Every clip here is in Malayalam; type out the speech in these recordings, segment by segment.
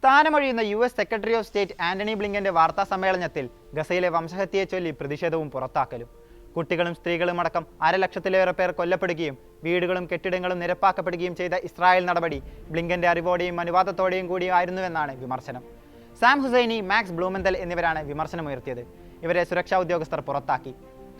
സ്ഥാനമൊഴിയുന്ന US secretary of state Antony ബ്ലിങ്കന്റെ വാർത്താ സമ്മേളനത്തിൽ ഗസയിലെ വംശഹത്യയെ ചൊല്ലി പ്രതിഷേധവും പുറത്താക്കലും. കുട്ടികളും സ്ത്രീകളും അടക്കം 1,00,000-ലേറെ പേർ കൊല്ലപ്പെടുകയും വീടുകളും കെട്ടിടങ്ങളും നിരപ്പാക്കപ്പെടുകയും ചെയ്ത ഇസ്രായേൽ നടപടി ബ്ലിങ്കന്റെ അറിവോടെയും അനുവാദത്തോടെയും കൂടി ആയിരുന്നുവെന്നാണ് വിമർശനം. സാം ഹുസൈനി, മാക്സ് ബ്ലൂമെന്തൽ എന്നിവരാണ് വിമർശനമുയർത്തിയത്. ഇവരെ സുരക്ഷാ ഉദ്യോഗസ്ഥർ പുറത്താക്കി.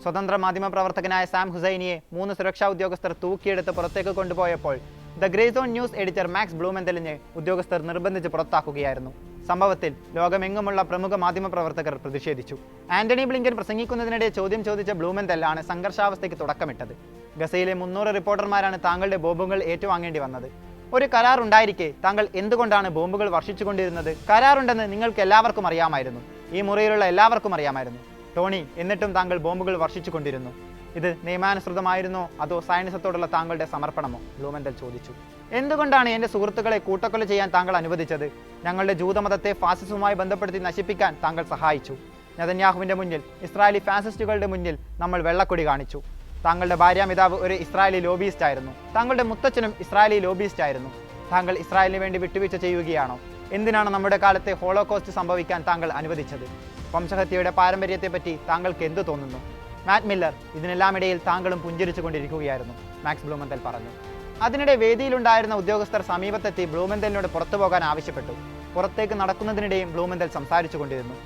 സ്വതന്ത്ര മാധ്യമപ്രവർത്തകനായ സാം ഹുസൈനിയെ 3 സുരക്ഷാ ഉദ്യോഗസ്ഥർ തൂക്കിയെടുത്ത് പുറത്തേക്ക് കൊണ്ടുപോയപ്പോൾ the Grayzone news editor Max ബ്ലൂമെന്തലിനെ ഉദ്യോഗസ്ഥർ നിർബന്ധിച്ച് പുറത്താക്കുകയായിരുന്നു. സംഭവത്തിൽ ലോകമെങ്ങുമുള്ള പ്രമുഖ മാധ്യമപ്രവർത്തകർ പ്രതിഷേധിച്ചു. ആന്റണി ബ്ലിങ്കൻ പ്രസംഗിക്കുന്നതിനിടെ ചോദ്യം ചോദിച്ച ബ്ലൂമെന്തൽ ആണ് സംഘർഷാവസ്ഥയ്ക്ക് തുടക്കമിട്ടത്. ഗസയിലെ 300 റിപ്പോർട്ടർമാരാണ് താങ്കളുടെ ബോംബുകൾ ഏറ്റുവാങ്ങേണ്ടി വന്നത്. ഒരു കരാർ ഉണ്ടായിരിക്കെ താങ്കൾ എന്തുകൊണ്ടാണ് ബോംബുകൾ വർഷിച്ചുകൊണ്ടിരുന്നത്? കരാറുണ്ടെന്ന് നിങ്ങൾക്ക് എല്ലാവർക്കും അറിയാമായിരുന്നു. ഈ മുറിയിലുള്ള എല്ലാവർക്കും അറിയാമായിരുന്നു. ടോണി, എന്നിട്ടും താങ്കൾ ബോംബുകൾ വർഷിച്ചുകൊണ്ടിരുന്നു. ഇത് നിയമാനുസൃതമായിരുന്നോ അതോ സൈനിസത്തോടുള്ള താങ്കളുടെ സമർപ്പണമോ? ബ്ലൂമെന്തൽ ചോദിച്ചു. എന്തുകൊണ്ടാണ് എൻ്റെ സുഹൃത്തുക്കളെ കൂട്ടക്കൊല ചെയ്യാൻ താങ്കൾ അനുവദിച്ചത്? ഞങ്ങളുടെ ജൂതമതത്തെ ഫാസിസവുമായി ബന്ധപ്പെടുത്തി നശിപ്പിക്കാൻ താങ്കൾ സഹായിച്ചു. നെതന്യാഹുവിൻ്റെ മുന്നിൽ, ഇസ്രായേലി ഫാസിസ്റ്റുകളുടെ മുന്നിൽ നമ്മൾ വെള്ളക്കൊടി കാണിച്ചു. താങ്കളുടെ ഭാര്യാമിതാവ് ഒരു ഇസ്രായേലി ലോബിയിസ്റ്റ് ആയിരുന്നു. താങ്കളുടെ മുത്തച്ഛനും ഇസ്രായേലി ലോബിയിസ്റ്റ് ആയിരുന്നു. താങ്കൾ ഇസ്രായേലിന് വേണ്ടി വിട്ടുവീഴ്ച ചെയ്യുകയാണോ? എന്തിനാണ് നമ്മുടെ കാലത്തെ ഹോളോകോസ്റ്റ് സംഭവിക്കാൻ താങ്കൾ അനുവദിച്ചത്? വംശഹത്യയുടെ പാരമ്പര്യത്തെപ്പറ്റി താങ്കൾക്ക് എന്തു തോന്നുന്നു? മാറ്റ് മില്ലർ, ഇതിനെല്ലാമിടയിൽ താങ്കളും പുഞ്ചിരിച്ചു കൊണ്ടിരിക്കുകയായിരുന്നു, മാക്സ് ബ്ലൂമെന്തൽ പറഞ്ഞു. അതിനിടെ വേദിയിലുണ്ടായിരുന്ന ഉദ്യോഗസ്ഥർ സമീപത്തെത്തി ബ്ലൂമെന്തലിനോട് പുറത്തു പോകാൻ ആവശ്യപ്പെട്ടു. പുറത്തേക്ക് നടക്കുന്നതിനിടെയും ബ്ലൂമെന്തൽ സംസാരിച്ചു കൊണ്ടിരുന്നു.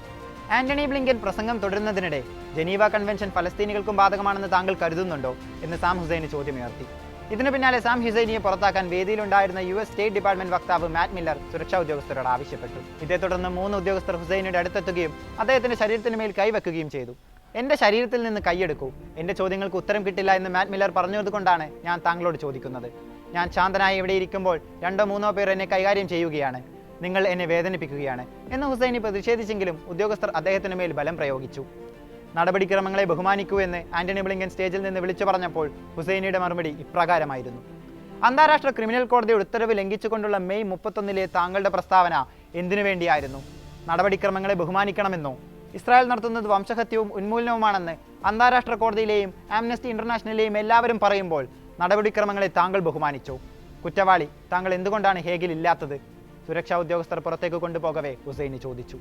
ആന്റണി ബ്ലിങ്കൻ പ്രസംഗം തുടരുന്നതിനിടെ ജനീവ കൺവെൻഷൻ ഫലസ്തീനികൾക്കും ബാധകമാണെന്ന് താങ്കൾ കരുതുന്നുണ്ടോ എന്ന് സാം ഹുസൈനി ചോദ്യമുയർത്തി. ഇതിനു പിന്നാലെ സാം ഹുസൈനിയെ പുറത്താക്കാൻ വേദിയിലുണ്ടായിരുന്ന US സ്റ്റേറ്റ് ഡിപ്പാർട്ട്മെന്റ് വക്താവ് മാറ്റ് മില്ലർ സുരക്ഷാ ഉദ്യോഗസ്ഥരോട് ആവശ്യപ്പെട്ടു. ഇതേ തുടർന്ന് 3 ഉദ്യോഗസ്ഥർ ഹുസൈനിയുടെ അടുത്തെത്തുകയും അദ്ദേഹത്തിന്റെ ശരീരത്തിന് മേൽ കൈവെക്കുകയും ചെയ്തു. എൻ്റെ ശരീരത്തിൽ നിന്ന് കൈയെടുക്കൂ, എൻ്റെ ചോദ്യങ്ങൾക്ക് ഉത്തരം കിട്ടില്ല എന്ന് മാറ്റ് മില്ലർ പറഞ്ഞതുകൊണ്ടാണ് ഞാൻ താങ്കളോട് ചോദിക്കുന്നത്. ഞാൻ ശാന്തനായി ഇവിടെ ഇരിക്കുമ്പോൾ 2-3 പേർ എന്നെ കൈകാര്യം ചെയ്യുകയാണ്. നിങ്ങൾ എന്നെ വേദനിപ്പിക്കുകയാണ് എന്ന് ഹുസൈനി പ്രതിഷേധിച്ചെങ്കിലും ഉദ്യോഗസ്ഥർ അദ്ദേഹത്തിന് മേൽ ബലം പ്രയോഗിച്ചു. നടപടിക്രമങ്ങളെ ബഹുമാനിക്കൂ എന്ന് ആന്റണി ബ്ലിങ്കൻ സ്റ്റേജിൽ നിന്ന് വിളിച്ചു പറഞ്ഞപ്പോൾ ഹുസൈനിയുടെ മറുപടി ഇപ്രകാരമായിരുന്നു. അന്താരാഷ്ട്ര ക്രിമിനൽ കോടതിയുടെ ഉത്തരവ് ലംഘിച്ചുകൊണ്ടുള്ള മെയ് 31 താങ്കളുടെ പ്രസ്താവന എന്തിനു വേണ്ടിയായിരുന്നു? നടപടിക്രമങ്ങളെ ബഹുമാനിക്കണമെന്നോ? ഇസ്രായേൽ നടത്തുന്നത് വംശഹത്യവും ഉന്മൂലനവുമാണെന്ന് അന്താരാഷ്ട്ര കോടതിയിലെയും ആംനസ്റ്റി ഇന്റർനാഷണലിലെയും എല്ലാവരും പറയുമ്പോൾ നടപടിക്രമങ്ങളെ താങ്കൾ ബഹുമാനിച്ചോ? കുറ്റവാളി താങ്കൾ എന്തുകൊണ്ടാണ് ഹേഗിൽ ഇല്ലാത്തത്? സുരക്ഷാ ഉദ്യോഗസ്ഥർ പുറത്തേക്ക് കൊണ്ടുപോകവേ ഹുസൈനി ചോദിച്ചു.